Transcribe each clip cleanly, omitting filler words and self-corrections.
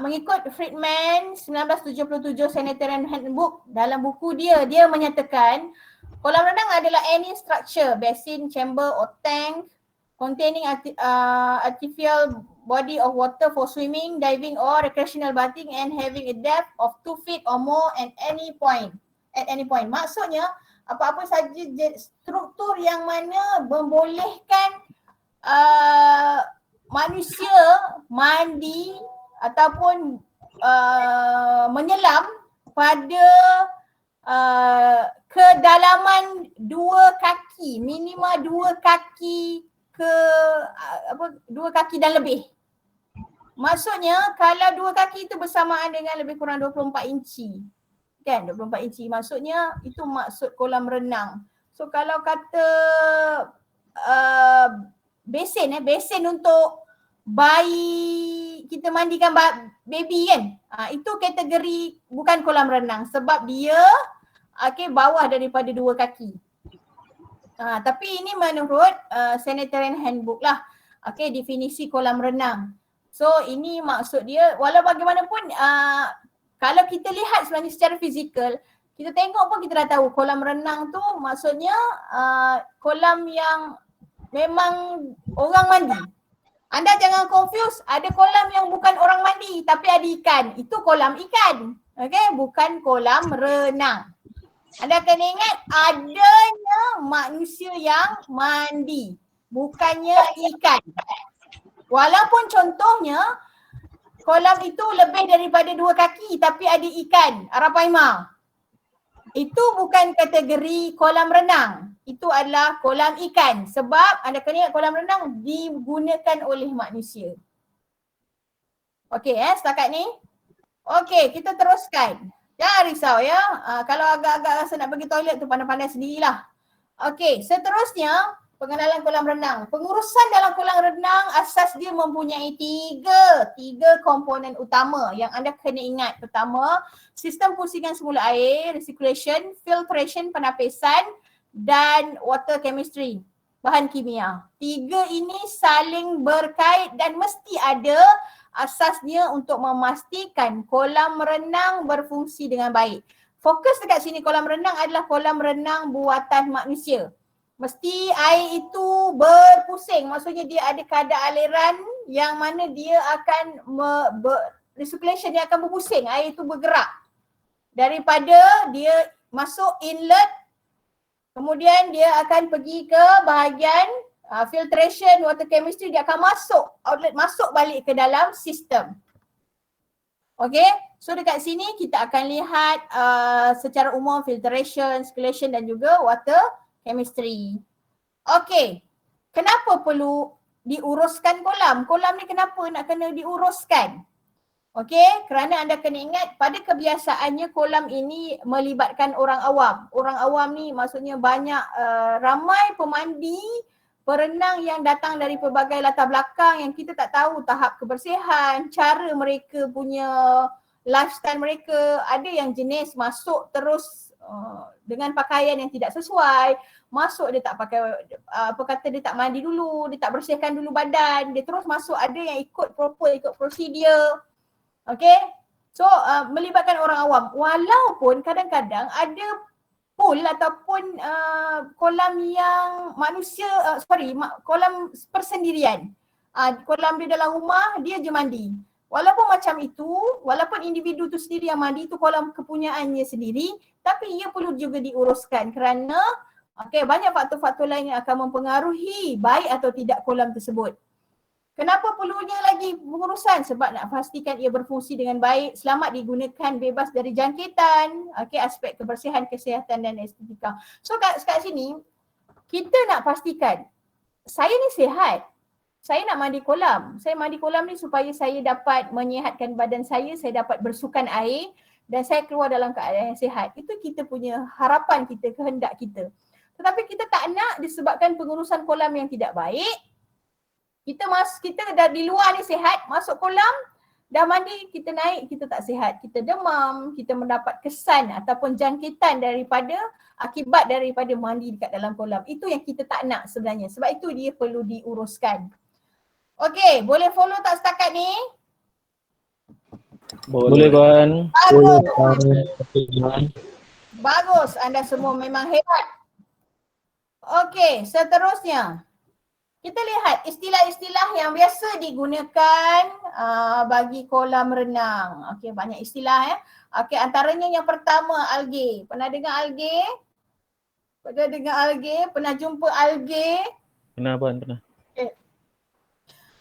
mengikut Friedman 1977 Sanitarian Handbook, dalam buku dia menyatakan kolam renang adalah any structure, basin, chamber or tank containing artificial body of water for swimming, diving or recreational bathing and having a depth of 2 feet or more at any point. Maksudnya apa-apa saja struktur yang mana membolehkan manusia mandi ataupun menyelam pada kedalaman 2 kaki, minima 2 kaki ke 2 kaki dan lebih. Maksudnya kalau 2 kaki itu bersamaan dengan lebih kurang 24 inci. Kan 24 inci, maksudnya itu maksud kolam renang. So kalau kata besin untuk bayi kita mandikan baby kan, itu kategori bukan kolam renang sebab dia bawah daripada 2 kaki. Tapi ini menurut Sanitarian Handbook lah, definisi kolam renang. So ini maksud dia, walau bagaimanapun kalau kita lihat sebenarnya secara fizikal, kita tengok pun kita dah tahu kolam renang tu maksudnya kolam yang memang orang mandi. Anda jangan confuse, ada kolam yang bukan orang mandi tapi ada ikan, itu kolam ikan. Bukan kolam renang. Anda kena ingat adanya manusia yang mandi, bukannya ikan. Walaupun contohnya kolam itu lebih daripada 2 kaki tapi ada ikan, arapaima. Itu bukan kategori kolam renang. Itu adalah kolam ikan sebab anda kena ingat kolam renang digunakan oleh manusia. Okey setakat ni. Okey, kita teruskan. Jangan risau ya. Kalau agak-agak rasa nak pergi toilet tu pandai-pandai sendirilah. Okey, seterusnya pengenalan kolam renang. Pengurusan dalam kolam renang asas dia mempunyai tiga komponen utama yang anda kena ingat. Pertama, sistem pusingan semula air, recirculation, filtration, penapisan dan water chemistry, bahan kimia. 3 ini saling berkait dan mesti ada asasnya untuk memastikan kolam renang berfungsi dengan baik. Fokus dekat sini kolam renang adalah kolam renang buatan manusia. Mesti air itu berpusing, maksudnya dia ada kadar aliran yang mana dia akan recirculation, dia akan berpusing, air itu bergerak. Daripada dia masuk inlet, kemudian dia akan pergi ke bahagian filtration, water chemistry, dia akan masuk outlet, masuk balik ke dalam sistem. Okay, so dekat sini kita akan lihat secara umum filtration, circulation dan juga water chemistry. Okay, kenapa perlu diuruskan kolam? Kolam ni kenapa nak kena diuruskan? Okay, kerana anda kena ingat pada kebiasaannya kolam ini melibatkan orang awam. Orang awam ni maksudnya banyak ramai pemandi, perenang yang datang dari pelbagai latar belakang yang kita tak tahu tahap kebersihan, cara mereka punya lifestyle mereka. Ada yang jenis masuk terus dengan pakaian yang tidak sesuai, masuk dia tak pakai dia tak mandi dulu, dia tak bersihkan dulu badan, dia terus masuk. Ada yang ikut prosedur. Okay, so melibatkan orang awam. Walaupun kadang-kadang ada pool ataupun kolam yang manusia, kolam persendirian. Kolam dia dalam rumah, dia je mandi. Walaupun macam itu, walaupun individu tu sendiri yang mandi, itu kolam kepunyaannya sendiri, tapi ia perlu juga diuruskan kerana banyak faktor-faktor lain yang akan mempengaruhi baik atau tidak kolam tersebut. Kenapa perlunya lagi pengurusan? Sebab nak pastikan ia berfungsi dengan baik, selamat digunakan, bebas dari jangkitan, aspek kebersihan, kesihatan dan estetika. So kat sini, kita nak pastikan, saya ni sihat. Saya nak mandi kolam. Saya mandi kolam ni supaya saya dapat menyihatkan badan saya dapat bersukan air dan saya keluar dalam keadaan yang sihat. Itu kita punya harapan kita, kehendak kita. Tetapi kita tak nak disebabkan pengurusan kolam yang tidak baik. Kita dah di luar ni sihat, masuk kolam, dah mandi, kita naik, kita tak sihat. Kita demam, kita mendapat kesan ataupun jangkitan akibat daripada mandi dekat dalam kolam. Itu yang kita tak nak sebenarnya. Sebab itu dia perlu diuruskan. Okey, boleh follow tak setakat ni? Boleh Puan. Bagus. Bagus, anda semua memang hebat. Okey, seterusnya. Kita lihat istilah-istilah yang biasa digunakan bagi kolam renang. Okey, banyak istilah ya. Okey, antaranya yang pertama algae. Pernah dengar algae? Pernah dengar algae? Pernah jumpa algae? Pernah Puan, pernah.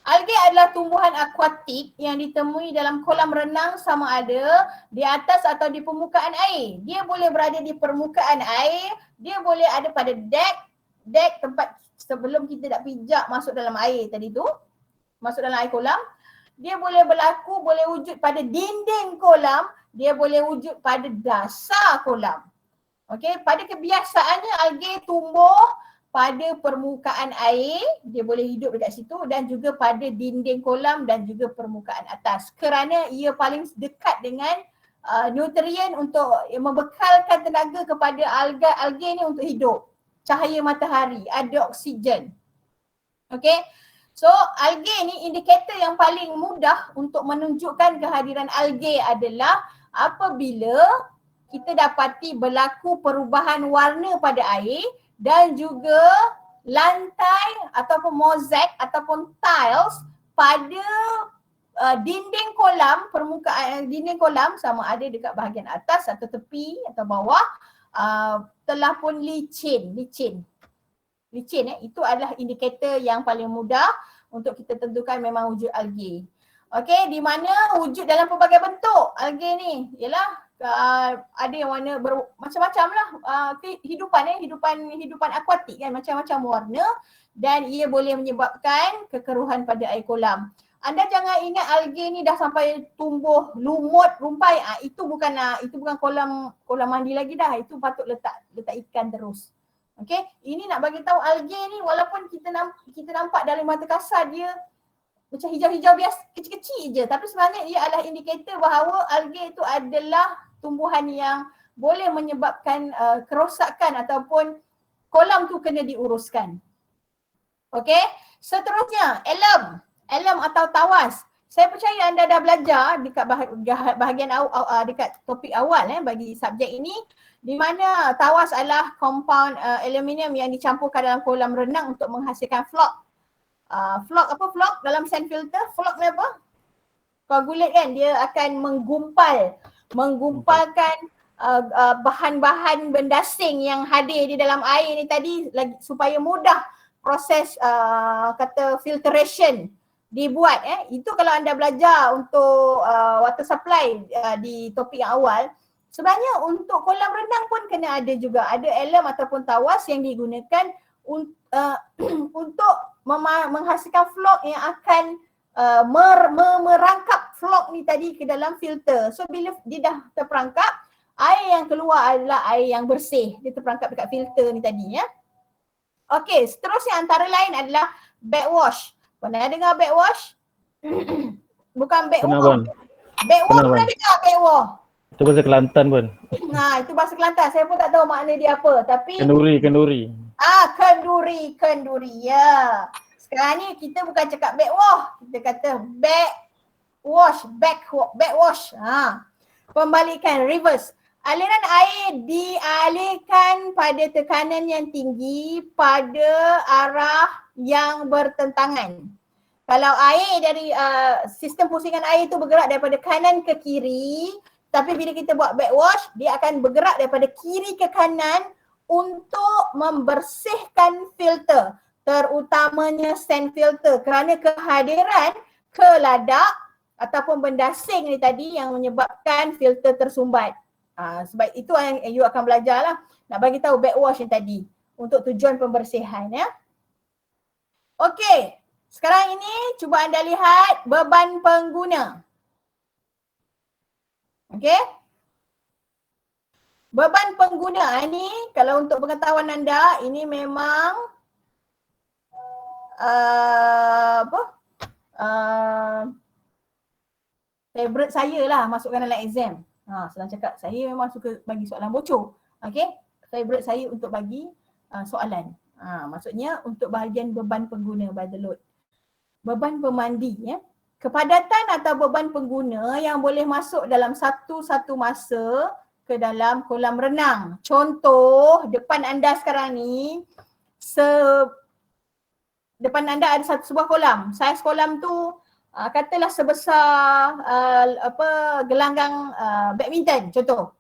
Algae adalah tumbuhan akuatik yang ditemui dalam kolam renang sama ada di atas atau di permukaan air. Dia boleh berada di permukaan air, dia boleh ada pada dek tempat sebelum kita nak pijak masuk dalam air tadi tu, masuk dalam air kolam. Dia boleh berlaku, boleh wujud pada dinding kolam, dia boleh wujud pada dasar kolam. Okey, pada kebiasaannya algae tumbuh pada permukaan air, dia boleh hidup dekat situ, dan juga pada dinding kolam dan juga permukaan atas kerana ia paling dekat dengan nutrien untuk membekalkan tenaga kepada algae ni untuk hidup. Cahaya matahari, ada oksigen. Okey. So algae ni indikator yang paling mudah untuk menunjukkan kehadiran algae adalah apabila kita dapati berlaku perubahan warna pada air dan juga lantai ataupun mozaik ataupun tiles pada dinding kolam, permukaan dinding kolam sama ada dekat bahagian atas atau tepi atau bawah telah pun licin. Itu adalah indikator yang paling mudah untuk kita tentukan memang wujud algae. Okey, di mana wujud dalam pelbagai bentuk algae ni ialah ada yang warna macam-macam lah kehidupan akuatik kan, macam-macam warna, dan ia boleh menyebabkan kekeruhan pada air kolam. Anda jangan ingat algae ni dah sampai tumbuh lumut rumpai, itu bukan kolam mandi lagi dah, itu patut letak ikan terus. Okey, ini nak bagi tahu algae ni walaupun kita nampak dari mata kasar dia macam hijau-hijau biasa, kecil-kecil je, tapi sebenarnya ia adalah indikator bahawa algae itu adalah tumbuhan yang boleh menyebabkan kerosakan ataupun kolam tu kena diuruskan. Okey, seterusnya alum atau tawas. Saya percaya anda dah belajar dekat bahagian dekat topik awal bagi subjek ini, di mana tawas adalah kompaun aluminium yang dicampurkan dalam kolam renang untuk menghasilkan flok. Flok dalam sand filter, flok ni apa? Coagulate kan, dia akan menggumpalkan bahan-bahan bendasing yang hadir di dalam air ni tadi supaya mudah proses kata filtration dibuat. Itu kalau anda belajar untuk water supply di topik yang awal. Sebenarnya untuk kolam renang pun kena ada juga, ada alum ataupun tawas yang digunakan untuk menghasilkan flok yang akan merangkap flok ni tadi ke dalam filter. So bila dia dah terperangkap, air yang keluar adalah air yang bersih. Dia terperangkap dekat filter ni tadi ya. Okey, seterusnya antara lain adalah backwash. Pernah dengar backwash? Bukan backwash. Backwash pernah dengar backwash? Itu bahasa Kelantan Puan. Itu bahasa Kelantan. Saya pun tak tahu makna dia apa, tapi kenduri. Kenduri. Ya. Sekarang ni kita bukan cakap backwash, kita kata backwash. Pembalikan, reverse. Aliran air dialihkan pada tekanan yang tinggi pada arah yang bertentangan. Kalau air dari sistem pusingan air itu bergerak daripada kanan ke kiri, tapi bila kita buat backwash, dia akan bergerak daripada kiri ke kanan untuk membersihkan filter, terutamanya sand filter, kerana kehadiran keladak ataupun bendasing ni tadi yang menyebabkan filter tersumbat. Sebab itu yang you akan belajar lah, nak bagi tahu backwash yang tadi untuk tujuan pembersihan ya. Okey, sekarang ini cuba anda lihat beban pengguna. Okey. Beban pengguna ni kalau untuk pengetahuan anda, ini memang favorite saya lah masukkan dalam exam. Senang cakap, saya memang suka bagi soalan bocor. Okey, favorite saya untuk bagi soalan. Maksudnya untuk bahagian beban pengguna by the load. Beban pemandi ya. kepadatan atau beban pengguna yang boleh masuk dalam satu masa ke dalam kolam renang. Contoh depan anda sekarang ni, depan anda ada sebuah kolam. Saiz kolam tu katalah sebesar gelanggang badminton contoh.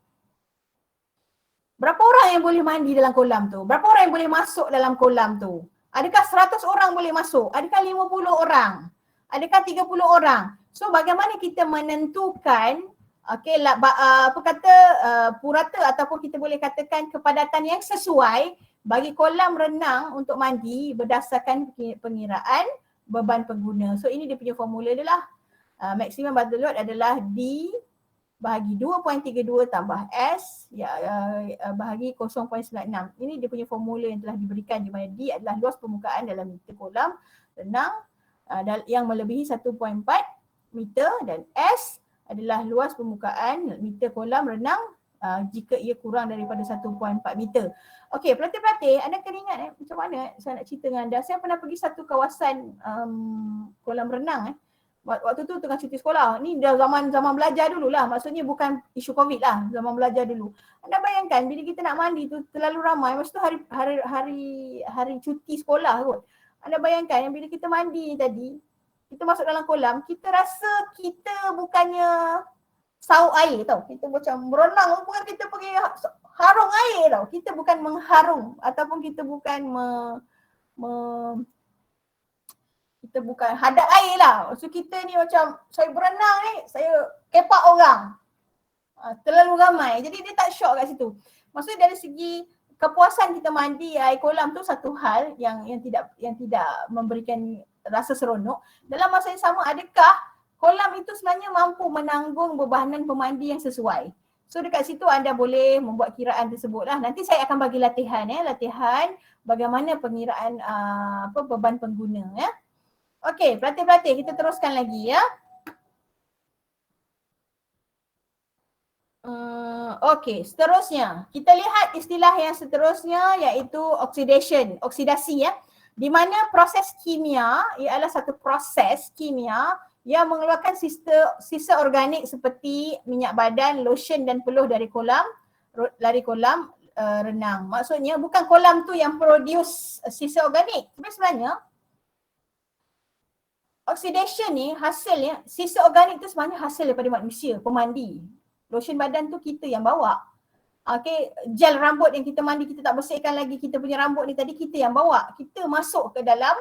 Berapa orang yang boleh mandi dalam kolam tu? Berapa orang yang boleh masuk dalam kolam tu? Adakah 100 orang boleh masuk? Adakah 50 orang? Adakah 30 orang? So bagaimana kita menentukan purata ataupun kita boleh katakan kepadatan yang sesuai bagi kolam renang untuk mandi berdasarkan pengiraan beban pengguna. So ini dia punya formula dia lah. Maksimum bottle load adalah D bahagi 2.32 tambah S bahagi 0.96. Ini dia punya formula yang telah diberikan, di mana D adalah luas permukaan dalam meter kolam renang yang melebihi 1.4 meter dan S adalah luas permukaan meter kolam renang jika ia kurang daripada 1.4 meter. Okey, pelatih-pelatih, anda kena ingat macam mana saya nak cerita dengan anda. Saya pernah pergi satu kawasan kolam renang waktu tu tengah cuti sekolah. Ni dah zaman belajar dulu lah. Maksudnya bukan isu COVID lah. Zaman belajar dulu. Anda bayangkan bila kita nak mandi tu terlalu ramai. Masa tu hari cuti sekolah kot. Anda bayangkan yang bila kita mandi tadi, kita masuk dalam kolam, kita rasa kita bukannya sauk air tau. Kita macam berenang, bukan kita pergi harung air tau. Kita bukan mengharung ataupun kita bukan kita bukan hadap air lah. So kita ni macam, saya berenang ni, saya kepak orang. Terlalu ramai. Jadi dia tak syok kat situ. Maksudnya dari segi kepuasan kita mandi air kolam tu satu hal yang tidak memberikan rasa seronok. Dalam masa yang sama, adakah kolam itu sebenarnya mampu menanggung bebanan pemandi yang sesuai? So dekat situ anda boleh membuat kiraan tersebut lah. Nanti saya akan bagi latihan latihan bagaimana pengiraan beban pengguna ya. Okey, pelatih-pelatih, kita teruskan lagi ya. Okey, seterusnya kita lihat istilah yang seterusnya iaitu oksidasi ya. Di mana proses kimia ialah satu proses kimia yang mengeluarkan sisa organik seperti minyak badan, lotion dan peluh dari kolam renang. Maksudnya bukan kolam tu yang produce sisa organik. Sebenarnya oxidation ni hasilnya, sisa organik tu sebenarnya hasil daripada manusia, pemandi. Lotion badan tu kita yang bawa. Okay, gel rambut yang kita mandi, kita tak bersihkan lagi kita punya rambut ni tadi, kita yang bawa. Kita masuk ke dalam,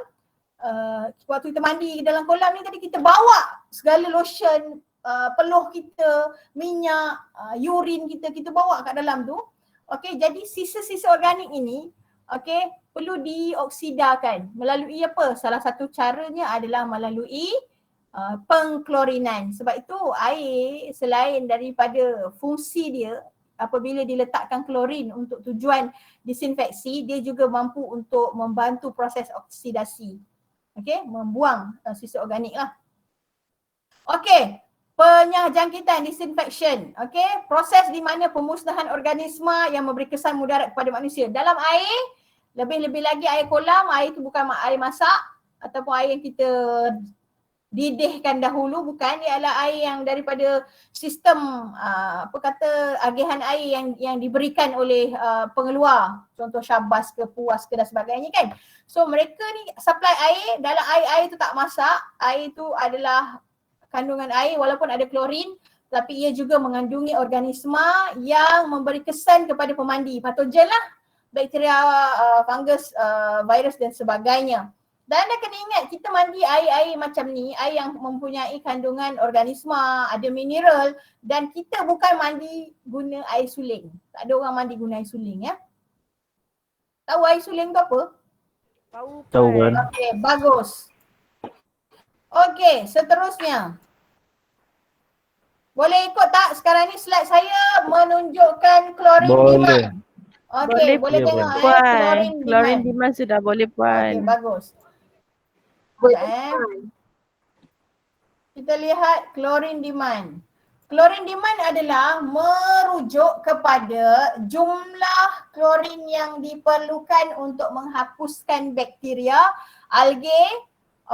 waktu kita mandi dalam kolam ni tadi, kita bawa segala lotion, peluh kita, minyak, urin kita bawa kat dalam tu. Okay, jadi sisa-sisa organik ini, okay, perlu dioksidakan. Melalui apa? Salah satu caranya adalah melalui pengklorinan. Sebab itu air selain daripada fungsi dia, apabila diletakkan klorin untuk tujuan disinfeksi, dia juga mampu untuk membantu proses oksidasi. Okey, membuang sisa organik lah. Okey, penyakjangkitan disinfection. Okey, proses di mana pemusnahan organisma yang memberi kesan mudarat kepada manusia. Dalam air, lebih-lebih lagi air kolam, air itu bukan air masak ataupun air yang kita didihkan dahulu, bukan. Ia adalah air yang daripada sistem agihan air yang diberikan oleh pengeluar, contoh Syabas ke Puas ke dan sebagainya kan. So mereka ni supply air, dalam air tu tak masak, air tu adalah kandungan air walaupun ada klorin, tapi ia juga mengandungi organisma yang memberi kesan kepada pemandi, patogen lah, bakteria, fungus, virus dan sebagainya. Dan anda kena ingat, kita mandi air-air macam ni, air yang mempunyai kandungan organisma, ada mineral, dan kita bukan mandi guna air suling. Tak ada orang mandi guna air suling ya. Tahu air suling tu apa? Tahu kan. Okey, bagus. Okey, seterusnya. Boleh ikut tak sekarang ni slide saya menunjukkan klorin demand? Okey, boleh tengok klorin demand sudah boleh puan. Okey, bagus. Kita lihat klorin demand. Klorin demand adalah merujuk kepada jumlah klorin yang diperlukan untuk menghapuskan bakteria, alge,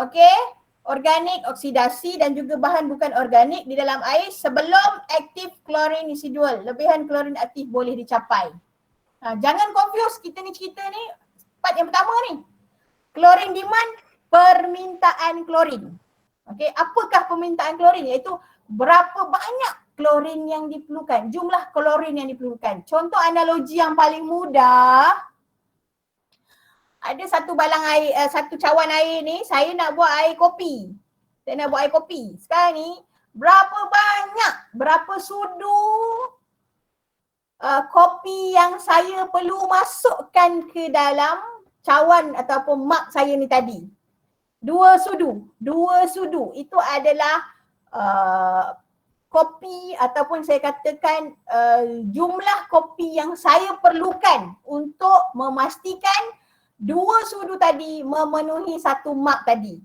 okey, organik, oksidasi dan juga bahan bukan organik di dalam air sebelum aktif klorin residual. Lebihan klorin aktif boleh dicapai. Jangan confuse kita ni cerita ni part yang pertama ni. Klorin demand, permintaan klorin. Okey, apakah permintaan klorin? Iaitu berapa banyak klorin yang diperlukan, jumlah klorin yang diperlukan. Contoh analogi yang paling mudah, ada satu balang air, satu cawan air ni, saya nak buat air kopi. Saya nak buat air kopi. Sekarang ni, berapa sudu kopi yang saya perlu masukkan ke dalam cawan ataupun mug saya ni tadi? 2 sudu. Itu adalah kopi ataupun saya katakan jumlah kopi yang saya perlukan untuk memastikan 2 sudu tadi memenuhi satu mug tadi.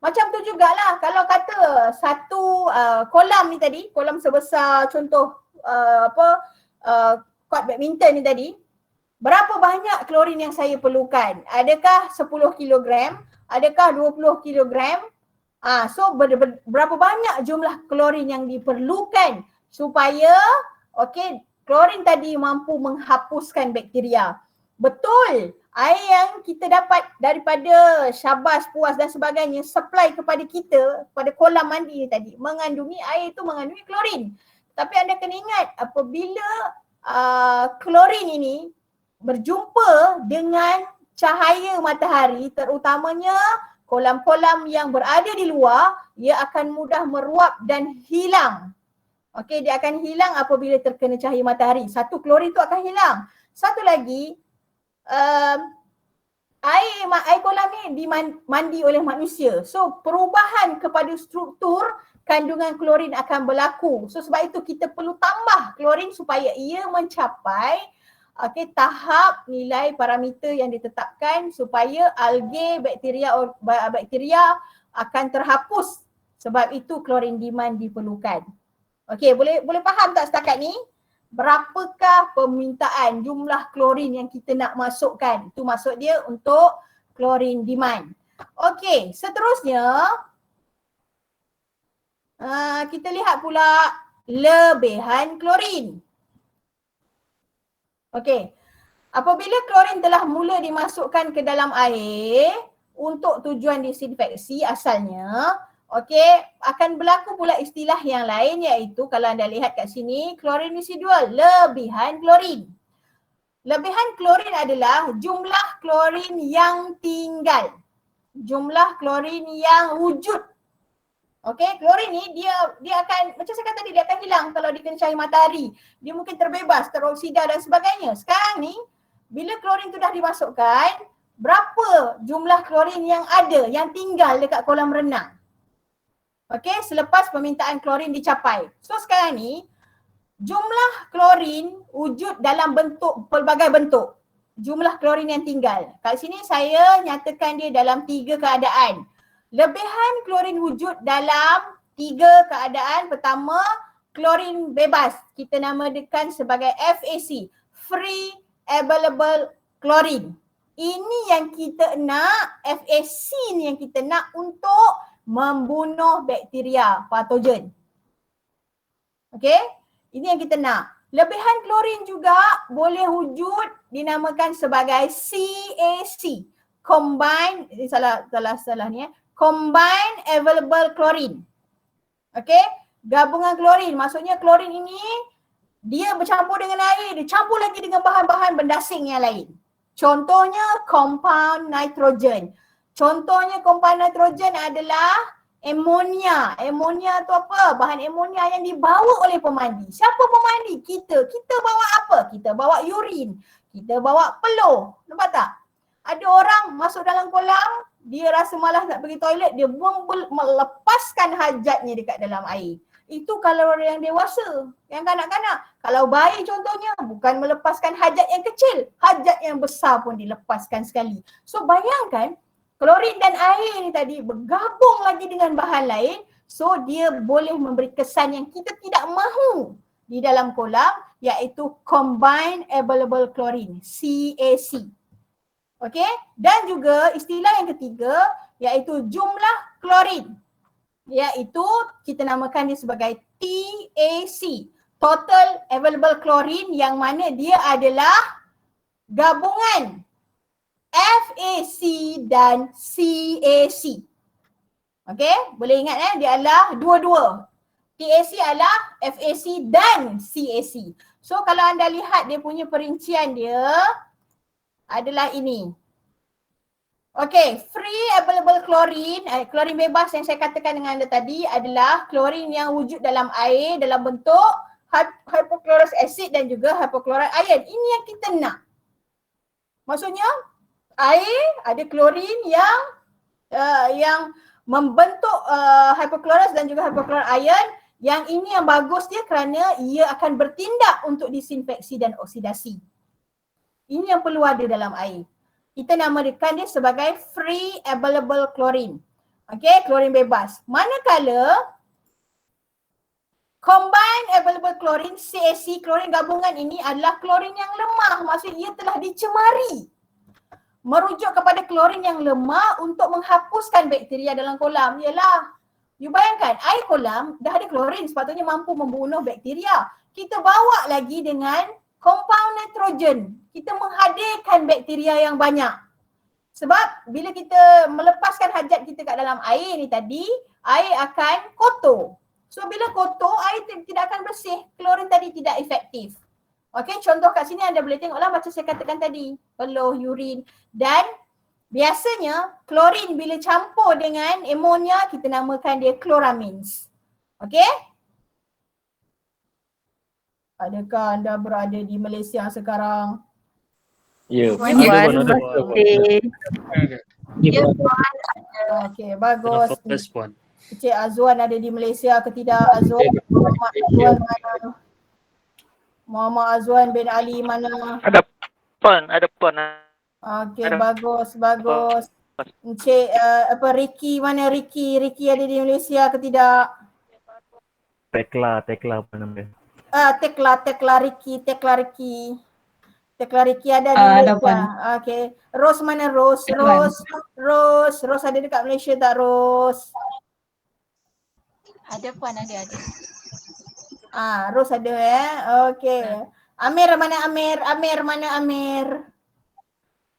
Macam tu jugalah kalau kata satu kolam ni tadi, kolam sebesar contoh court badminton ni tadi, berapa banyak klorin yang saya perlukan? Adakah 10 kilogram? Adakah 20 kilogram? So berapa banyak jumlah klorin yang diperlukan supaya klorin tadi mampu menghapuskan bakteria. Betul, air yang kita dapat daripada Syabas, Puas dan sebagainya supply kepada kita, pada kolam mandi tadi, mengandungi air itu mengandungi klorin. Tapi anda kena ingat apabila klorin ini berjumpa dengan cahaya matahari, terutamanya kolam-kolam yang berada di luar, ia akan mudah meruap dan hilang. Dia akan hilang apabila terkena cahaya matahari. Satu, klorin itu akan hilang. Satu lagi, air kolam ni dimandi oleh manusia. So perubahan kepada struktur kandungan klorin akan berlaku. So sebab itu kita perlu tambah klorin supaya ia mencapai tahap nilai parameter yang ditetapkan supaya algae, bakteria akan terhapus. Sebab itu klorin demand diperlukan. Boleh faham tak setakat ni? Berapakah permintaan jumlah klorin yang kita nak masukkan? Itu maksud dia untuk klorin demand. Seterusnya kita lihat pula lebihan klorin. Apabila klorin telah mula dimasukkan ke dalam air untuk tujuan disinfeksi asalnya, akan berlaku pula istilah yang lain iaitu kalau anda lihat kat sini, klorin residual, lebihan klorin. Lebihan klorin adalah jumlah klorin yang tinggal. Jumlah klorin yang wujud. Klorin ni dia akan, macam saya kata tadi, dia akan hilang kalau dikena cahaya matahari. Dia mungkin terbebas, teroksida dan sebagainya. Sekarang ni, bila klorin tu dah dimasukkan, berapa jumlah klorin yang ada, yang tinggal dekat kolam renang? Selepas permintaan klorin dicapai. So sekarang ni, jumlah klorin wujud dalam bentuk, pelbagai bentuk. Jumlah klorin yang tinggal. Kat sini saya nyatakan dia dalam 3 keadaan. Lebihan klorin wujud dalam 3 keadaan. Pertama, klorin bebas. Kita namakan sebagai FAC, Free Available Chlorine. Ini yang kita nak, FAC ni yang kita nak untuk membunuh bakteria patogen. Ini yang kita nak. Lebihan klorin juga boleh wujud dinamakan sebagai CAC, Combined, ini salah ni Combined Available Chlorine. Gabungan klorin, maksudnya klorin ini dia bercampur dengan air, dia campur lagi dengan bahan-bahan berdasing yang lain. Contohnya compound nitrogen. Contohnya compound nitrogen adalah amonia. Amonia tu apa? Bahan amonia yang dibawa oleh pemandi. Siapa pemandi? Kita. Kita bawa apa? Kita bawa urin. Kita bawa peluh. Nampak tak? Ada orang masuk dalam kolam, dia rasa malas nak pergi toilet, dia melepaskan hajatnya dekat dalam air. Itu kalau orang yang dewasa. Yang kanak-kanak, kalau bayi contohnya, bukan melepaskan hajat yang kecil, hajat yang besar pun dilepaskan sekali. So bayangkan, klorin dan air ni tadi bergabung lagi dengan bahan lain, so dia boleh memberi kesan yang kita tidak mahu di dalam kolam, iaitu Combined Available Chlorine, CAC. Okey, dan juga istilah yang ketiga iaitu jumlah klorin, iaitu kita namakan dia sebagai TAC, total available chlorine, yang mana dia adalah gabungan FAC dan CAC. Okey, boleh ingat dia adalah dua-dua. TAC adalah FAC dan CAC. So kalau anda lihat dia punya perincian dia adalah ini. Okey, free available chlorine, klorin bebas yang saya katakan dengan anda tadi adalah klorin yang wujud dalam air dalam bentuk hypochlorous acid dan juga hypochlorite ion. Ini yang kita nak. Maksudnya air ada klorin yang membentuk hypochlorous dan juga hypochlorite ion. Yang ini yang bagus dia kerana ia akan bertindak untuk disinfeksi dan oksidasi. Ini yang perlu ada dalam air. Kita namakan dia sebagai free available chlorine. Okey, klorin bebas. Manakala combined available chlorine, CAC, klorin gabungan ini adalah klorin yang lemah. Maksudnya ia telah dicemari. Merujuk kepada klorin yang lemah untuk menghapuskan bakteria dalam kolam. Yalah, you bayangkan air kolam dah ada klorin, sepatutnya mampu membunuh bakteria. Kita bawa lagi dengan compound nitrogen. Kita menghadirkan bakteria yang banyak. Sebab bila kita melepaskan hajat kita kat dalam air ni tadi, air akan kotor. So bila kotor, air tidak akan bersih. Klorin tadi tidak efektif. Okey, contoh kat sini anda boleh tengoklah macam saya katakan tadi. Peluh, urin, dan biasanya klorin bila campur dengan amonia kita namakan dia chloramines. Okey? Adakah anda berada di Malaysia sekarang? Ya, Puan, ada terima kasih. Ya, Okey, bagus. fokus Puan. Encik Azwan ada di Malaysia ke tidak? Azwan, Muhammad Azwan mana? Muhammad Azwan bin Ali mana? Ada pun. Okey, Ada. bagus. Encik Ricky mana? Ricky ada di Malaysia ke tidak? Tekla apa namanya? Tekla Ricky ada di Malaysia. Okey. Rose mana Rose? Rose ada dekat Malaysia tak Rose? Ada puan, ada. Rose ada Okey. Amir mana Amir?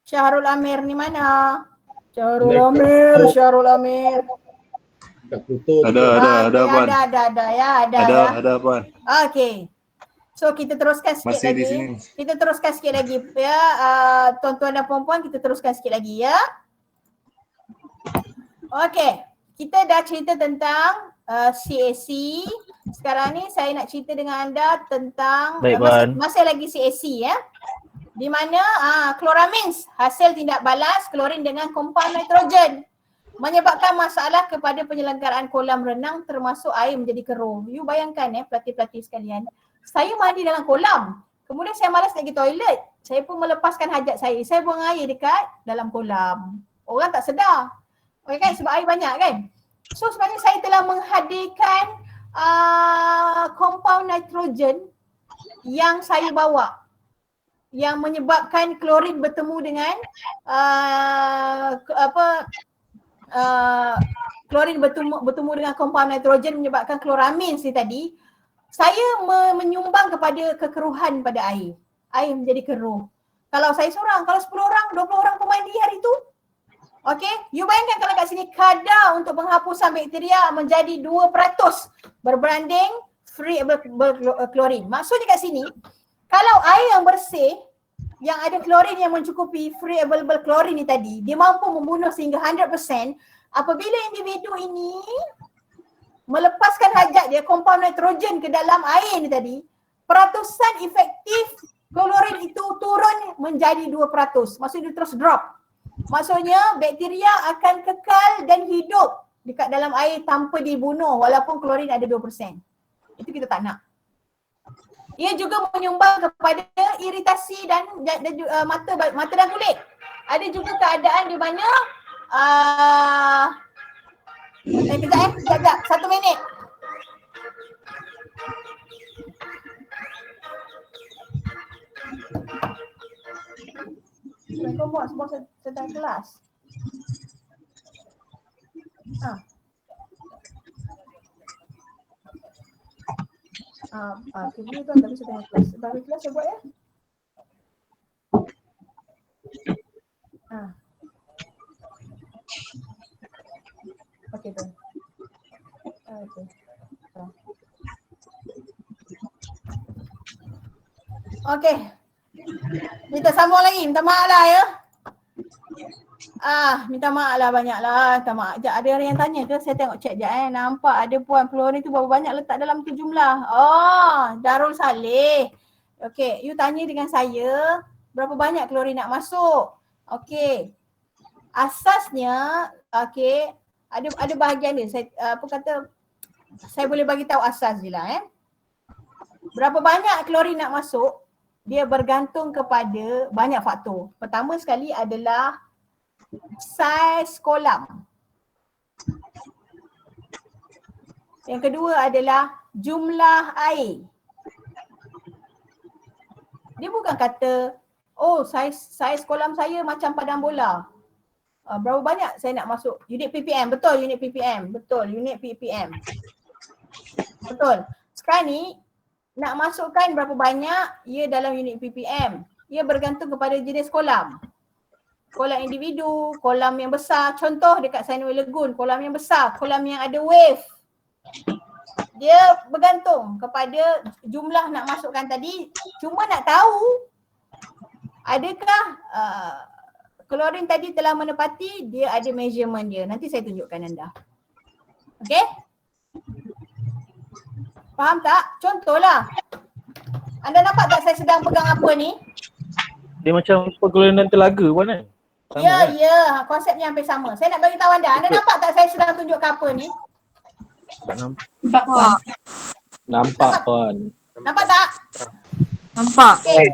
Syahrul Amir ni mana? Syahrul Amir. Ada Puan. Ada Puan. Okey. So kita teruskan sikit Masih lagi. di sini. Kita teruskan sikit lagi ya. Tuan-tuan dan puan-puan, kita teruskan sikit lagi ya. Okey. Kita dah cerita tentang CAC. Sekarang ni saya nak cerita dengan anda tentang masih lagi CAC ya. Di mana chloramines, hasil tindak balas klorin dengan compound nitrogen, menyebabkan masalah kepada penyelenggaraan kolam renang termasuk air menjadi keruh. You bayangkan pelatih-pelatih sekalian. Saya mandi dalam kolam. Kemudian saya malas nak pergi toilet. Saya pun melepaskan hajat saya. Saya buang air dekat dalam kolam. Orang tak sedar. Okay kan? Sebab air banyak kan? So sebenarnya saya telah menghadirkan compound nitrogen yang saya bawa, yang menyebabkan klorin bertemu dengan klorin bertemu dengan compound nitrogen menyebabkan chloramines ni tadi. Saya menyumbang kepada kekeruhan pada air. Air menjadi keruh. Kalau saya seorang, kalau 10 orang, 20 orang pun mandi hari tu. Okey, you bayangkan kalau kat sini kadar untuk penghapusan bakteria menjadi 2% berbanding free klorin. Maksudnya kat sini, kalau air yang bersih yang ada klorin yang mencukupi free available klorin ni tadi, dia mampu membunuh sehingga 100%. Apabila individu ini melepaskan hajat dia compound nitrogen ke dalam air ni tadi, peratusan efektif klorin itu turun menjadi 2%. Maksudnya dia terus drop. Maksudnya bakteria akan kekal dan hidup dekat dalam air tanpa dibunuh walaupun klorin ada 2%. Itu kita tak nak. Ia juga menyumbang kepada iritasi dan mata dan kulit. Ada juga keadaan di mana kejap, 1 minit. Kau buat sebuah setengah kelas. Video tu tapi setengah kelas. Bagi kelas saya buat ya. Okey tu. Okey. Okey. Kita sambung lagi. Minta maaf lah ya. Minta maaf lah banyak lah. Minta maaf. Sekejap, ada orang yang tanya ke? Saya tengok chat sekejap Nampak ada puan Florin tu berapa banyak letak dalam tu jumlah. Darul Saleh. Okey, you tanya dengan saya berapa banyak klorin nak masuk. Okey. Asasnya, okey, ada bahagian dia. Saya saya boleh bagi tahu asas je lah Berapa banyak klorin nak masuk, dia bergantung kepada banyak faktor. Pertama sekali adalah saiz kolam. Yang kedua adalah jumlah air. Dia bukan kata, saiz kolam saya macam padang bola. Berapa banyak saya nak masuk? Unit ppm, betul unit ppm. Betul, unit ppm. Betul. Sekarang ni, nak masukkan berapa banyak, ia dalam unit ppm. Ia bergantung kepada jenis kolam. Kolam individu, kolam yang besar. Contoh dekat Sunway Lagoon, kolam yang besar, kolam yang ada wave. Dia bergantung kepada jumlah nak masukkan tadi. Cuma nak tahu adakah klorin tadi telah menepati, dia ada measurement dia. Nanti saya tunjukkan anda. Okey? Faham tak? Contohlah. Anda nampak tak saya sedang pegang apa ni? Dia macam perklorinan telaga pun kan? Ya, konsepnya hampir sama. Saya nak bagi tahu anda. Anda nampak tak saya sedang tunjukkan apa ni? Tak nampak. Nampak pun. Nampak tak? Nampak. Okay.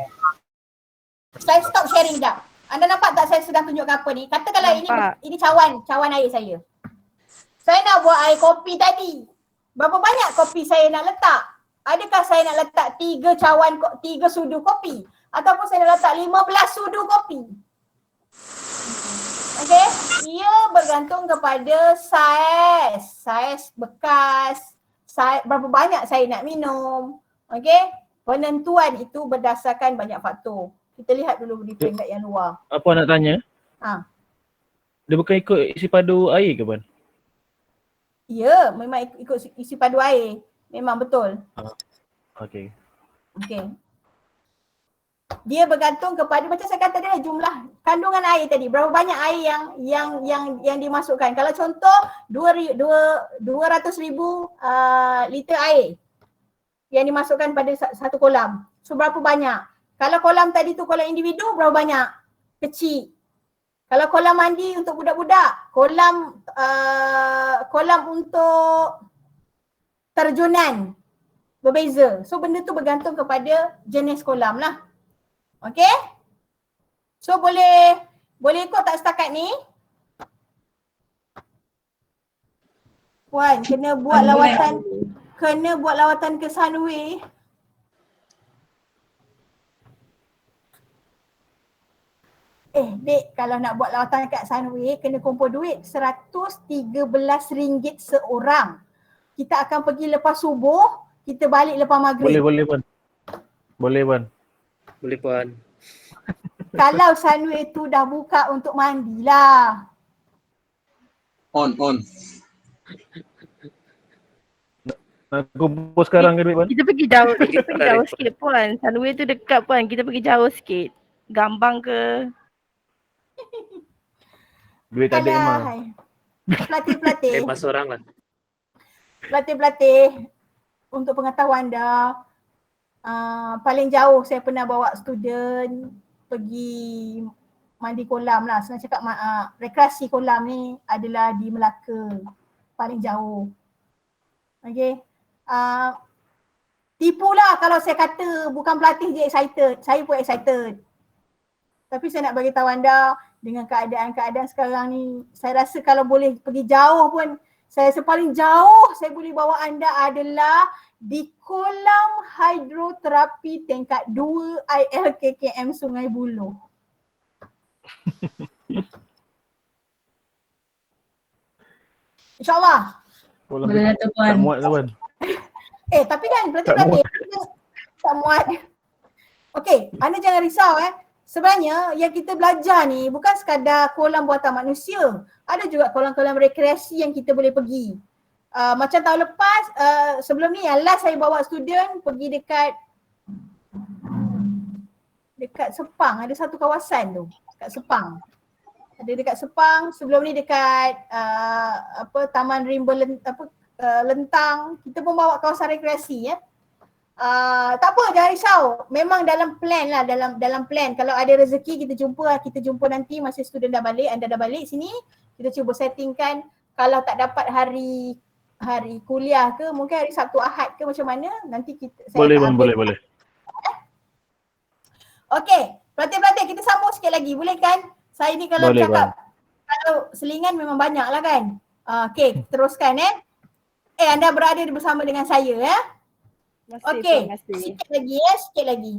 Saya stop sharing dah. Anda nampak tak saya sedang tunjukkan apa ni? Katakanlah ini cawan air saya. Saya nak buat air kopi tadi. Berapa banyak kopi saya nak letak? Adakah saya nak letak 3 sudu kopi? Ataupun saya nak letak 15 sudu kopi? Okey, ia bergantung kepada saiz bekas, berapa banyak saya nak minum. Okey, penentuan itu berdasarkan banyak faktor. Kita lihat dulu di peringkat yang luar. Apa nak tanya? Dia bukan ikut isi padu air ke Puan? Ya, memang ikut isi padu air. Memang betul. Okey. Okey. Dia bergantung kepada macam saya kata tadi jumlah kandungan air tadi. Berapa banyak air yang dimasukkan. Kalau contoh 200,000 liter air yang dimasukkan pada satu kolam. So berapa banyak? Kalau kolam tadi tu kolam individu berapa banyak? Kecil. Kalau kolam mandi untuk budak-budak, kolam untuk terjunan berbeza. So benda tu bergantung kepada jenis kolam lah. Okey? So boleh ikut tak setakat ni? Puan, kena buat lawatan ke Sunway. Dek, kalau nak buat lawatan kat Sunway kena kumpul duit RM113 seorang. Kita akan pergi lepas subuh, kita balik lepas maghrib. Boleh Puan. Boleh Puan. Boleh Puan. Kalau Sunway tu dah buka untuk mandi lah. On. Nak kumpul sekarang ke duit Puan? Kita pergi jauh sikit Puan. Sunway tu dekat Puan. Kita pergi jauh sikit. Gambang ke? Duit tak ada emang. Pelatih-pelatih. Masuk orang lah. Pelatih-pelatih, untuk pengetahuan anda, paling jauh saya pernah bawa student pergi mandi kolam lah. Senang cakap rekreasi kolam ni adalah di Melaka, paling jauh. Okay. Tipulah kalau saya kata bukan pelatih je excited, saya pun excited. Tapi saya nak bagi tahu anda, dengan keadaan-keadaan sekarang ni, saya rasa kalau boleh pergi jauh pun, saya rasa paling jauh saya boleh bawa anda adalah di kolam hidroterapi tingkat 2 ILKKM Sungai Buloh. InsyaAllah. Kolam Boleh lah tu tak Puan. muat lah Puan. Tapi kan pelatih-pelatih tak muat. Okey, anda jangan risau Sebenarnya yang kita belajar ni bukan sekadar kolam buatan manusia. Ada juga kolam-kolam rekreasi yang kita boleh pergi. Macam tahun lepas, sebelum ni yang last saya bawa student pergi dekat Sepang. Ada satu kawasan tu, dekat Sepang. Ada dekat Sepang, sebelum ni dekat Taman Rimba Lentang. Kita pun bawa kawasan rekreasi tak apa, jangan risau. Memang dalam plan lah, dalam plan. Kalau ada rezeki kita jumpa nanti masa student dah balik, anda dah balik sini, kita cuba settingkan. Kalau tak dapat hari kuliah ke, mungkin hari Sabtu Ahad ke macam mana, nanti Boleh Puan, boleh. Okey, pelatih-pelatih kita sambung sikit lagi, boleh kan? Saya ni kalau Boleh, cakap, kalau selingan memang banyak lah kan. Okey, teruskan anda berada bersama dengan saya Okey, sikit lagi.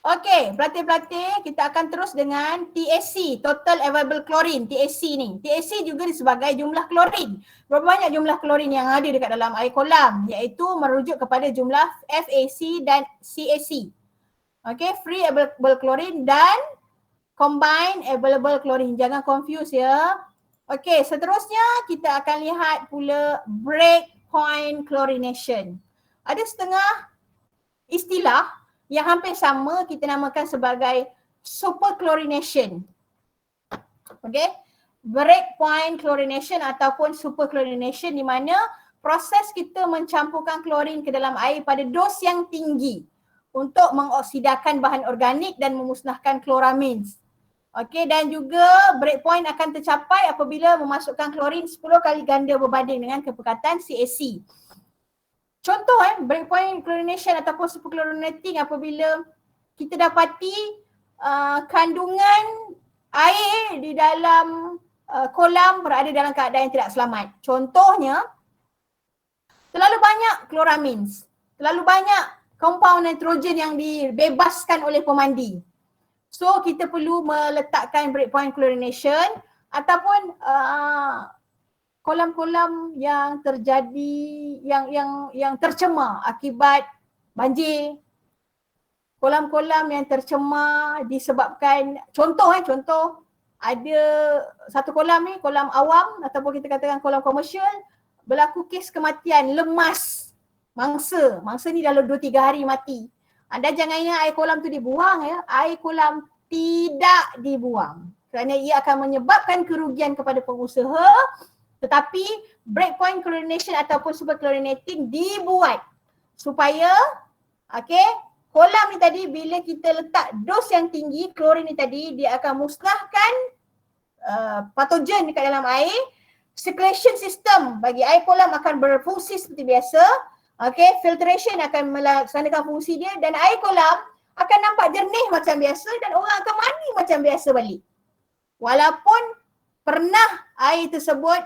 Okey, pelatih-pelatih, kita akan terus dengan TAC, Total Available Chlorine, TAC ni. TAC juga sebagai jumlah klorin. Berapa banyak jumlah klorin yang ada dekat dalam air kolam, iaitu merujuk kepada jumlah FAC dan CAC. Okey, Free Available Chlorine dan Combined Available Chlorine. Jangan confuse ya. Okey, seterusnya kita akan lihat pula breakpoint chlorination. Ada setengah istilah yang hampir sama kita namakan sebagai superchlorination. Okey, breakpoint chlorination ataupun superchlorination di mana proses kita mencampurkan klorin ke dalam air pada dos yang tinggi untuk mengoksidakan bahan organik dan memusnahkan chloramines. Okey, dan juga breakpoint akan tercapai apabila memasukkan klorin 10 kali ganda berbanding dengan kepekatan CaC. Contoh breakpoint chlorination ataupun superchlorinating apabila kita dapati kandungan air di dalam kolam berada dalam keadaan yang tidak selamat. Contohnya, terlalu banyak chloramines, terlalu banyak kompaun nitrogen yang dibebaskan oleh pemandi. So kita perlu meletakkan breakpoint chlorination ataupun kolam-kolam yang terjadi yang tercemar akibat banjir. Kolam-kolam yang tercemar disebabkan contoh ada satu kolam ni, kolam awam ataupun kita katakan kolam komersial, berlaku kes kematian lemas mangsa. Mangsa ni dalam 2-3 hari mati. Anda jangan ingat air kolam tu dibuang air kolam tidak dibuang kerana ia akan menyebabkan kerugian kepada pengusaha, tetapi breakpoint chlorination ataupun superchlorinating dibuat supaya kolam ni tadi bila kita letak dos yang tinggi, klorin ni tadi dia akan musnahkan patogen dekat dalam air. Circulation system bagi air kolam akan berfungsi seperti biasa. Filtration akan melaksanakan fungsi dia dan air kolam akan nampak jernih macam biasa dan orang akan mandi macam biasa balik. Walaupun pernah air tersebut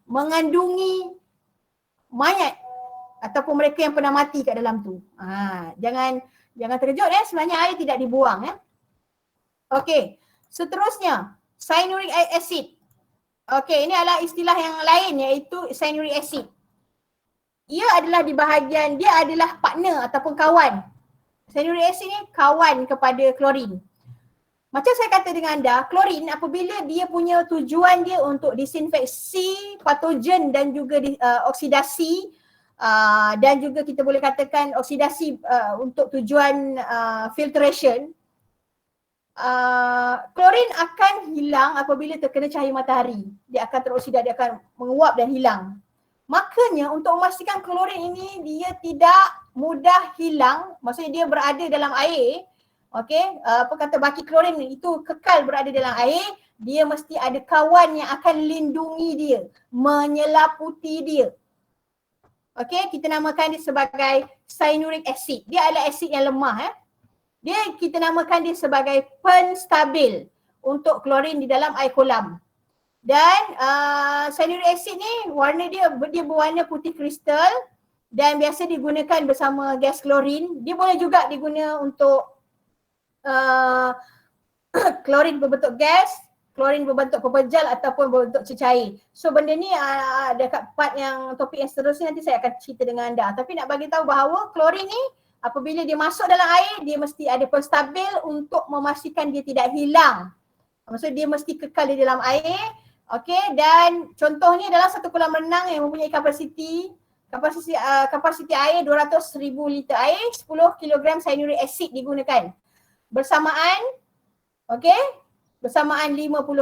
mengandungi mayat ataupun mereka yang pernah mati kat dalam tu. Jangan terkejut sebenarnya air tidak dibuang Okey, seterusnya cyanuric acid. Okey, ini adalah istilah yang lain iaitu cyanuric acid. Ia adalah dia adalah partner ataupun kawan. Cyanuric acid ni kawan kepada klorin. Macam saya kata dengan anda, klorin apabila dia punya tujuan dia untuk disinfeksi patogen dan juga oksidasi dan juga kita boleh katakan oksidasi untuk tujuan filtration, klorin akan hilang apabila terkena cahaya matahari. Dia akan teroksida, dia akan menguap dan hilang. Makanya untuk memastikan klorin ini dia tidak mudah hilang, maksudnya dia berada dalam air, baki klorin itu kekal berada dalam air, dia mesti ada kawan yang akan lindungi dia, menyelaputi dia. Kita namakan dia sebagai cyanuric acid. Dia adalah asid yang lemah. Kita namakan dia sebagai penstabil untuk klorin di dalam air kolam. Dan cyanuric acid ni warna dia berwarna putih kristal dan biasa digunakan bersama gas klorin. Dia boleh juga diguna untuk klorin berbentuk gas, klorin berbentuk pepejal ataupun berbentuk cecair. So benda ni dekat part yang topik yang seterusnya nanti saya akan cerita dengan anda. Tapi nak bagi tahu bahawa klorin ni apabila dia masuk dalam air, dia mesti ada penstabil untuk memastikan dia tidak hilang. Maksudnya dia mesti kekal di dalam air. Okey, dan contohnya dalam satu kolam renang yang mempunyai kapasiti air 200,000 liter air, 10 kg cyanuric acid digunakan. Bersamaan 50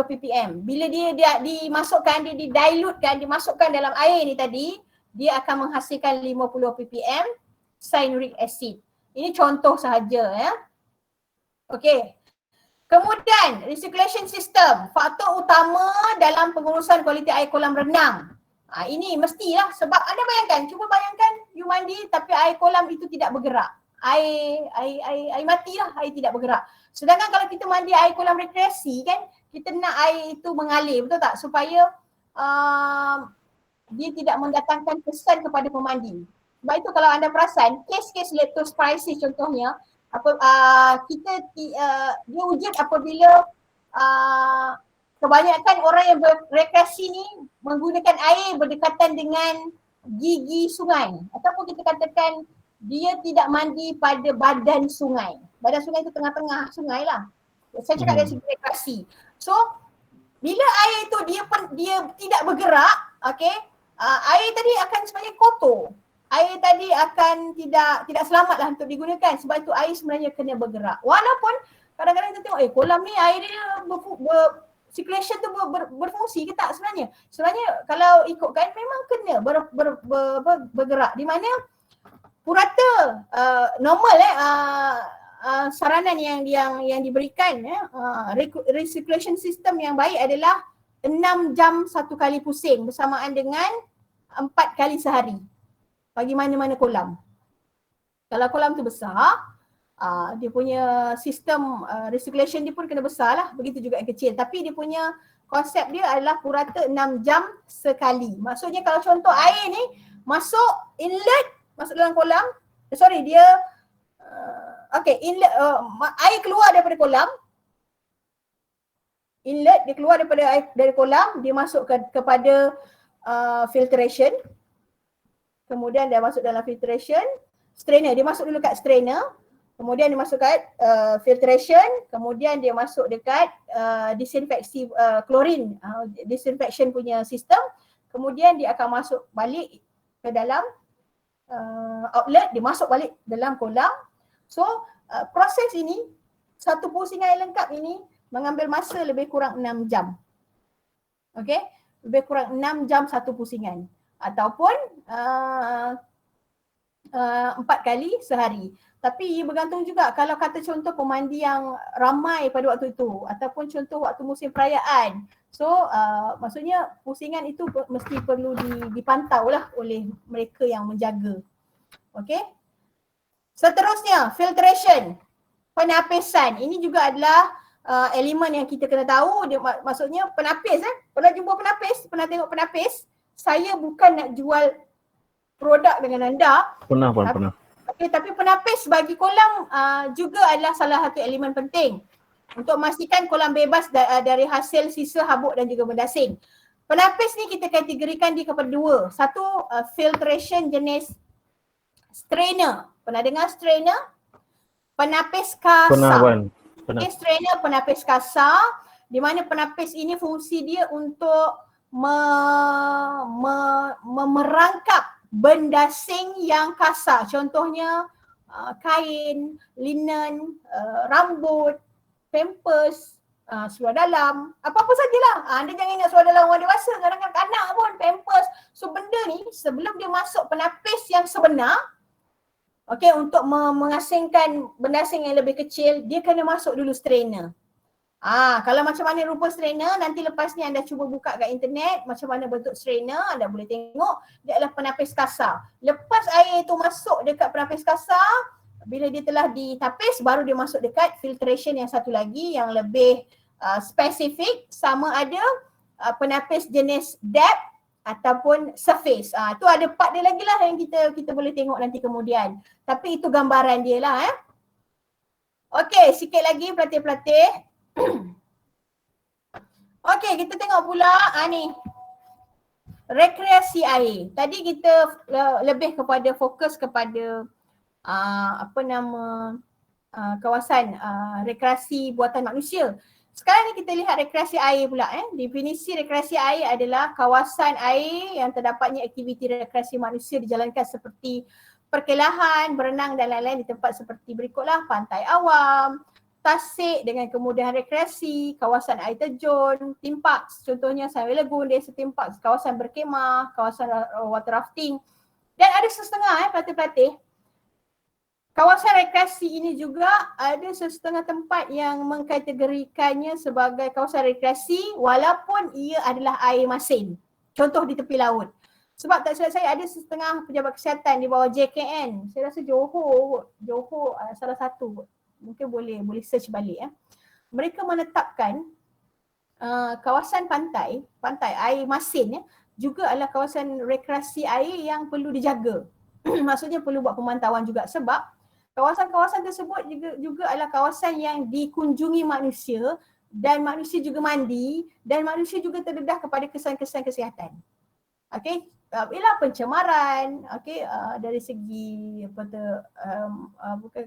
ppm. Bila dia dimasukkan, dia didilutkan, dimasukkan dalam air ni tadi, dia akan menghasilkan 50 ppm cyanuric acid. Ini contoh sahaja ya. Okey. Kemudian recirculation system, faktor utama dalam pengurusan kualiti air kolam renang. Ini mestilah, sebab anda bayangkan, cuba bayangkan you mandi tapi air kolam itu tidak bergerak. Air mati lah, air tidak bergerak. Sedangkan kalau kita mandi air kolam rekreasi kan, kita nak air itu mengalir, betul tak? Supaya dia tidak mendatangkan kesan kepada pemandi. Sebab itu kalau anda perasan, kes-kes leptospirosis contohnya, dia wujud apabila kebanyakan orang yang berekreasi ni menggunakan air berdekatan dengan gigi sungai, ataupun kita katakan dia tidak mandi pada badan sungai. Badan sungai itu tengah-tengah sungai lah. Saya cakap dari segi rekreasi. So bila air itu dia tidak bergerak, air tadi akan sebenarnya kotor. Air tadi akan tidak selamat lah untuk digunakan. Sebab itu air sebenarnya kena bergerak. Walaupun kadang-kadang kita tengok kolam ni air dia circulation tu berfungsi ke tak sebenarnya? Sebenarnya kalau ikutkan memang kena bergerak. Di mana purata normal saranan yang diberikan recirculation system yang baik adalah 6 jam satu kali pusing bersamaan dengan 4 kali sehari. Bagi mana-mana kolam. Kalau kolam tu besar, dia punya sistem recirculation dia pun kena besar lah. Begitu juga yang kecil. Tapi dia punya konsep dia adalah purata 6 jam sekali. Maksudnya kalau contoh air ni masuk inlet, masuk dalam kolam. Inlet, air keluar daripada kolam. Inlet, dia keluar dari kolam, dia masuk kepada filtration. Kemudian dia masuk dalam filtration, strainer, dia masuk dulu kat strainer, kemudian dia masuk kat filtration, kemudian dia masuk dekat disinfeksi klorin, disinfection punya sistem, kemudian dia akan masuk balik ke dalam outlet, dia masuk balik dalam kolam. So proses ini, satu pusingan yang lengkap ini mengambil masa lebih kurang 6 jam. Okey, lebih kurang 6 jam satu pusingan. Ataupun 4 kali sehari. Tapi bergantung juga kalau kata contoh pemandi yang ramai pada waktu itu ataupun contoh waktu musim perayaan. So maksudnya pusingan itu mesti perlu dipantau lah oleh mereka yang menjaga. Okey. Seterusnya filtration, penapisan. Ini juga adalah elemen yang kita kena tahu. Dia, maksudnya penapis. Pernah jumpa penapis? Pernah tengok penapis? Saya bukan nak jual produk dengan anda. Pernah. Okay, tapi penapis bagi kolam juga adalah salah satu elemen penting untuk memastikan kolam bebas dari hasil sisa habuk dan juga berdasing. Penapis ni kita kategorikan dia kepada dua. Satu filtration jenis strainer. Pernah dengar strainer? Penapis kasar. Pernah, Wan. Okay, strainer penapis kasar, di mana penapis ini fungsi dia untuk merangkap bendasing yang kasar. Contohnya kain, linen, rambut, pampers, seluar dalam, apa-apa sajalah. Anda jangan ingat seluar dalam orang dewasa, kadang-kadang kanak pun pampers. So benda ni sebelum dia masuk penapis yang sebenar, untuk mengasingkan bendasing yang lebih kecil, dia kena masuk dulu strainer. Kalau macam mana rupa strainer, nanti lepas ni anda cuba buka kat internet macam mana bentuk strainer, anda boleh tengok. Dia adalah penapis kasar. Lepas air itu masuk dekat penapis kasar, bila dia telah ditapis, baru dia masuk dekat filtration yang satu lagi yang lebih spesifik. Sama ada penapis jenis depth ataupun surface. Tu ada part dia lagi lah yang kita boleh tengok nanti kemudian. Tapi itu gambaran dia lah Okey, sikit lagi pelatih-pelatih. Okey, kita tengok pula ni. Rekreasi air. Tadi kita lebih kepada fokus kepada kawasan rekreasi buatan manusia. Sekarang ni kita lihat rekreasi air pula Definisi rekreasi air adalah kawasan air yang terdapatnya aktiviti rekreasi manusia dijalankan seperti perkelahan, berenang dan lain-lain di tempat seperti berikutlah: pantai awam, tasik dengan kemudahan rekreasi, kawasan air terjun, theme parks, contohnya Sunway Lagoon, desa theme parks, kawasan berkemah, kawasan water rafting. Dan ada setengah pelatih-pelatih, kawasan rekreasi ini juga ada setengah tempat yang mengkategorikannya sebagai kawasan rekreasi walaupun ia adalah air masin. Contoh di tepi laut. Sebab tak silap saya ada setengah pejabat kesihatan di bawah JKN. Saya rasa Johor salah satu. Mungkin boleh search balik Mereka menetapkan kawasan pantai air masin juga adalah kawasan rekreasi air yang perlu dijaga. Maksudnya perlu buat pemantauan juga sebab kawasan-kawasan tersebut juga adalah kawasan yang dikunjungi manusia dan manusia juga mandi dan manusia juga terdedah kepada kesan-kesan kesihatan. Okey, ialah pencemaran, dari segi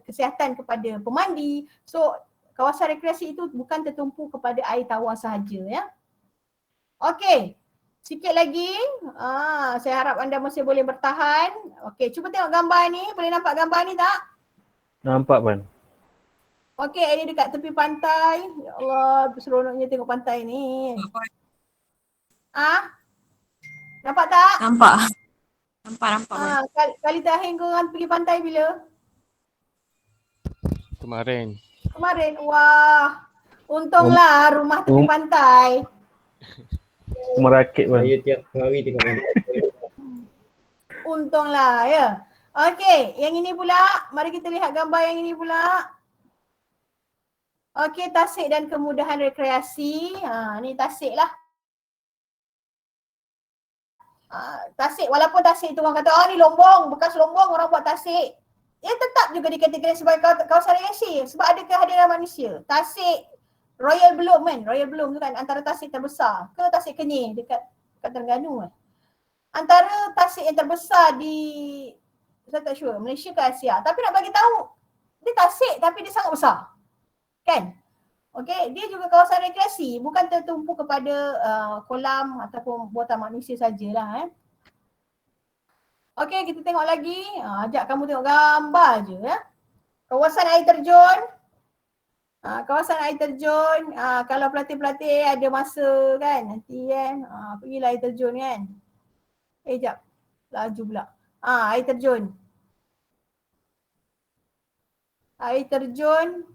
kesihatan kepada pemandi. So kawasan rekreasi itu bukan tertumpu kepada air tawar sahaja Okey, sikit lagi. Saya harap anda masih boleh bertahan. Okey, cuba tengok gambar ni. Boleh nampak gambar ni tak? Nampak Puan. Okey, ini dekat tepi pantai. Ya Allah, seronoknya tengok pantai ni. Nampak tak? Nampak. Kali terakhir korang pergi pantai bila? Kemarin. Wah. Untunglah rumah tepi pantai. Merakit Puan. Saya tiap hari tengok pantai. Untunglah Okey, yang ini pula. Mari kita lihat gambar yang ini pula. Okey, tasik dan kemudahan rekreasi. Ni tasik lah. Tasik, walaupun tasik tu orang kata ni lombong, bekas lombong orang buat tasik. Ia tetap juga dikategorikan sebagai kawasan rekreasi sebab ada kehadiran manusia. Tasik Royal Bloom tu kan antara tasik terbesar ke tasik Kenyir dekat Terengganu Antara tasik yang terbesar di, saya tak sure, Malaysia ke Asia. Tapi nak bagi tahu, dia tasik tapi dia sangat besar. Kan? Okey, dia juga kawasan rekreasi, bukan tertumpu kepada kolam ataupun buatan manusia sajalah Okey, kita tengok lagi. Ajak kamu tengok gambar je Kawasan air terjun. Kawasan air terjun, kalau pelatih-pelatih ada masa kan nanti pergilah air terjun kan. Jap. Laju pula. Air terjun. Air terjun.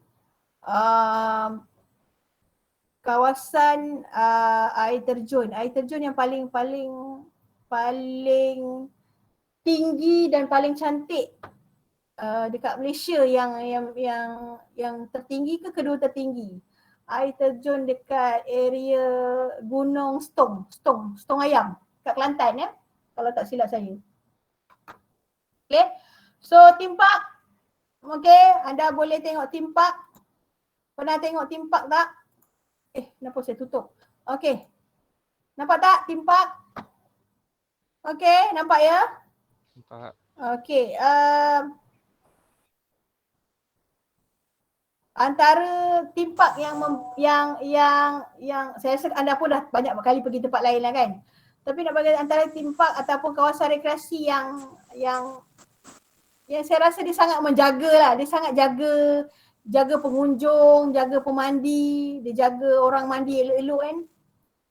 Kawasan air terjun. Air terjun yang paling tinggi dan paling cantik dekat Malaysia yang tertinggi ke kedua tertinggi. Air terjun dekat area Gunung Stong Ayam kat Kelantan kalau tak silap saya. Okay. So theme park. Okay, anda boleh tengok theme park. Pernah tengok theme park tak? Kenapa saya tutup? Okay. Nampak tak theme park? Okay, nampak ya? Nampak. Okay. Antara theme park yang saya rasa anda pun dah banyak kali pergi tempat lain lah kan. Tapi nak bagi antara theme park ataupun kawasan rekreasi yang saya rasa dia sangat menjaga lah. Dia sangat jaga pengunjung, jaga pemandi, dia jaga orang mandi elok-elok kan.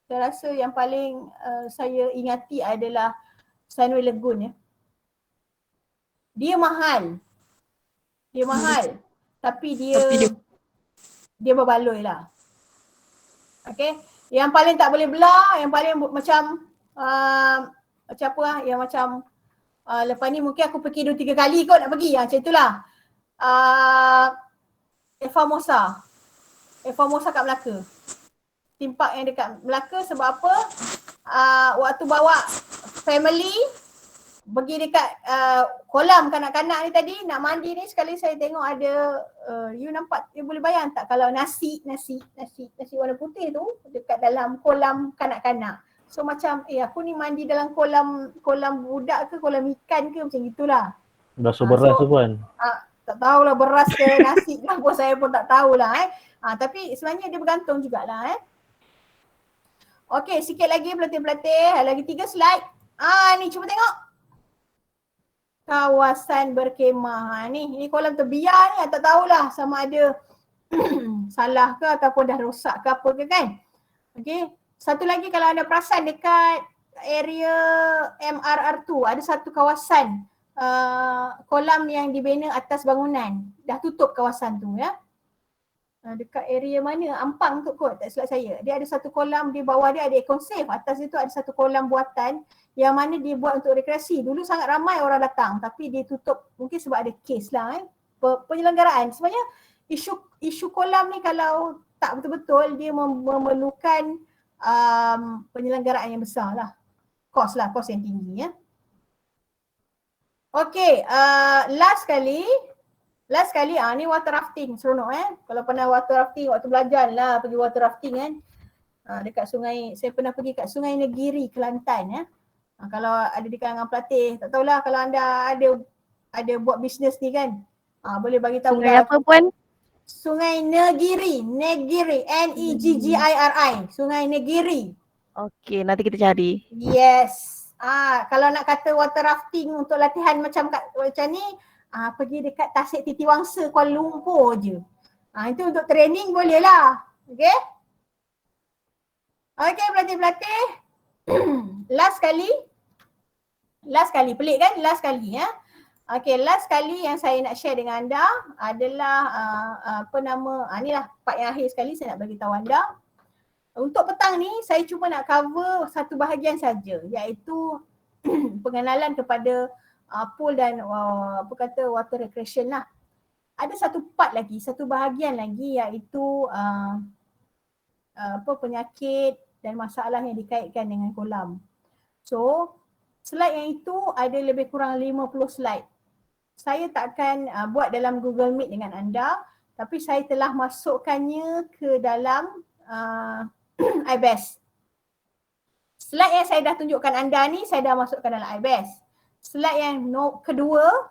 Saya rasa yang paling saya ingati adalah Sunway Lagoon Dia mahal. Tapi dia berbaloi lah. Okay. Yang paling tak boleh belah, yang paling macam apa lah, yang macam lepas ni mungkin aku pergi 2-3 kali kot nak pergi. Macam itulah. Formosa kat Melaka. Theme park yang dekat Melaka sebab apa? waktu bawa family pergi dekat kolam kanak-kanak ni tadi nak mandi ni, sekali saya tengok ada you nampak, you boleh bayang tak kalau nasi warna putih tu dekat dalam kolam kanak-kanak. So macam aku ni mandi dalam kolam budak ke kolam ikan ke, macam gitulah. Rasa beras tu Puan. Tak tahulah beras ke nasi ke apa, saya pun tak tahulah tapi sebenarnya dia bergantung jugalah Okey, sikit lagi pelatih-pelatih, lagi 3 slide. Ni cuba tengok. Kawasan berkemah. Ni kolam terbiar ni, tak tahulah sama ada salah ke ataupun dah rosak ke apa ke kan. Okey, satu lagi kalau anda perasan dekat area MRR tu ada satu kawasan kolam yang dibina atas bangunan. Dah tutup kawasan tu ya. Dekat area mana? Ampang kot tak silap saya. Dia ada satu kolam di bawah dia ada Econsave. Atas itu ada satu kolam buatan yang mana dia buat untuk rekreasi. Dulu sangat ramai orang datang tapi dia tutup mungkin sebab ada kes lah penyelenggaraan. Sebenarnya isu kolam ni kalau tak betul-betul dia memerlukan penyelenggaraan yang besar lah. Kos yang tinggi ya. Okey, last kali ni water rafting seronok Kalau pernah water rafting waktu belajar lah pergi water rafting kan. Dekat sungai, saya pernah pergi kat Sungai Negiri, Kelantan kalau ada di kalangan pelatih, tak tahulah kalau anda ada buat bisnes ni kan. Boleh bagi tahu. Sungai apa Puan? Sungai Negiri, Neggiri, Sungai Negiri. Okey, nanti kita cari. Yes. Kalau nak kata water rafting untuk latihan macam ni, pergi dekat Tasik Titiwangsa, Kuala Lumpur je. Itu untuk training boleh lah. Okay? Okay pelatih-pelatih. Last kali, pelik kan? Last kali ya. Okay, last kali yang saya nak share dengan anda adalah inilah part yang akhir sekali saya nak bagi tahu anda. Untuk petang ni saya cuma nak cover satu bahagian saja, iaitu pengenalan kepada pool dan water recreation lah. Ada satu part lagi, satu bahagian lagi, iaitu penyakit dan masalah yang dikaitkan dengan kolam. So slide yang itu ada lebih kurang 50 slide. Saya takkan buat dalam Google Meet dengan anda, tapi saya telah masukkannya ke dalam iBest. Slide yang saya dah tunjukkan anda ni saya dah masukkan dalam iBest. Slide yang kedua,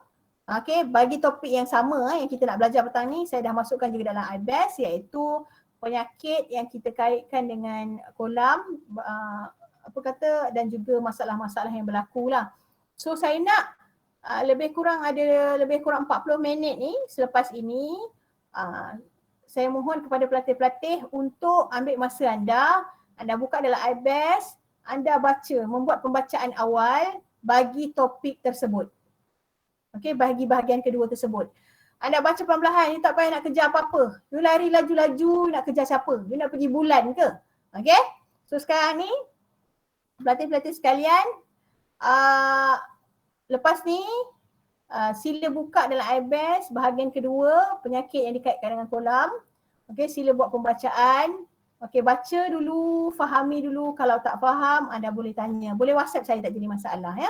bagi topik yang sama yang kita nak belajar petang ni, saya dah masukkan juga dalam iBest, iaitu penyakit yang kita kaitkan dengan kolam dan juga masalah-masalah yang berlaku lah. So saya nak lebih kurang 40 minit ni selepas ini saya mohon kepada pelatih-pelatih untuk ambil masa anda buka dalam iBest, anda baca, membuat pembacaan awal bagi topik tersebut. Okey, bagi bahagian kedua tersebut. Anda baca perlahan-lahan, you tak payah nak kejar apa-apa. You lari laju-laju nak kejar siapa? You nak pergi bulan ke? Okey? So sekarang ni, pelatih-pelatih sekalian, lepas ni sila buka dalam iBest bahagian kedua, penyakit yang dikaitkan dengan kolam. Okey, sila buat pembacaan. Okey, baca dulu, fahami dulu. Kalau tak faham, anda boleh tanya. Boleh WhatsApp saya, tak jadi masalah ya.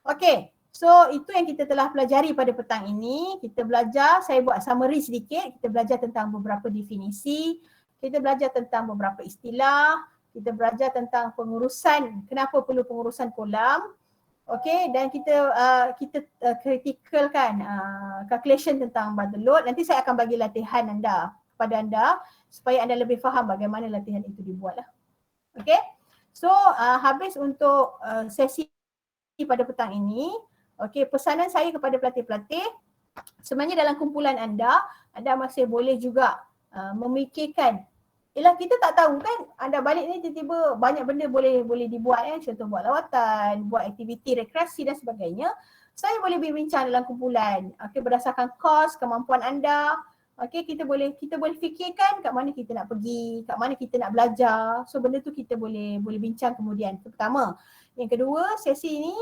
Okey, so itu yang kita telah pelajari pada petang ini. Kita belajar, saya buat summary sedikit. Kita belajar tentang beberapa definisi. Kita belajar tentang beberapa istilah. Kita belajar tentang pengurusan, kenapa perlu pengurusan kolam. Okey, dan kita criticalkan calculation tentang bundle load. Nanti saya akan bagi latihan kepada anda supaya anda lebih faham bagaimana latihan itu dibuatlah. Okey. So habis untuk sesi pada petang ini. Okey, pesanan saya kepada pelatih-pelatih, sebenarnya dalam kumpulan anda masih boleh juga memikirkan. Yelah, kita tak tahu kan, anda balik ni tiba-tiba banyak benda boleh dibuat contoh buat lawatan, buat aktiviti rekreasi dan sebagainya. Saya boleh berbincang dalam kumpulan. Okey, berdasarkan kos, kemampuan anda. Okey, kita boleh fikirkan kat mana kita nak pergi, kat mana kita nak belajar. So benda tu kita boleh bincang kemudian. Itu pertama. Yang kedua, sesi ini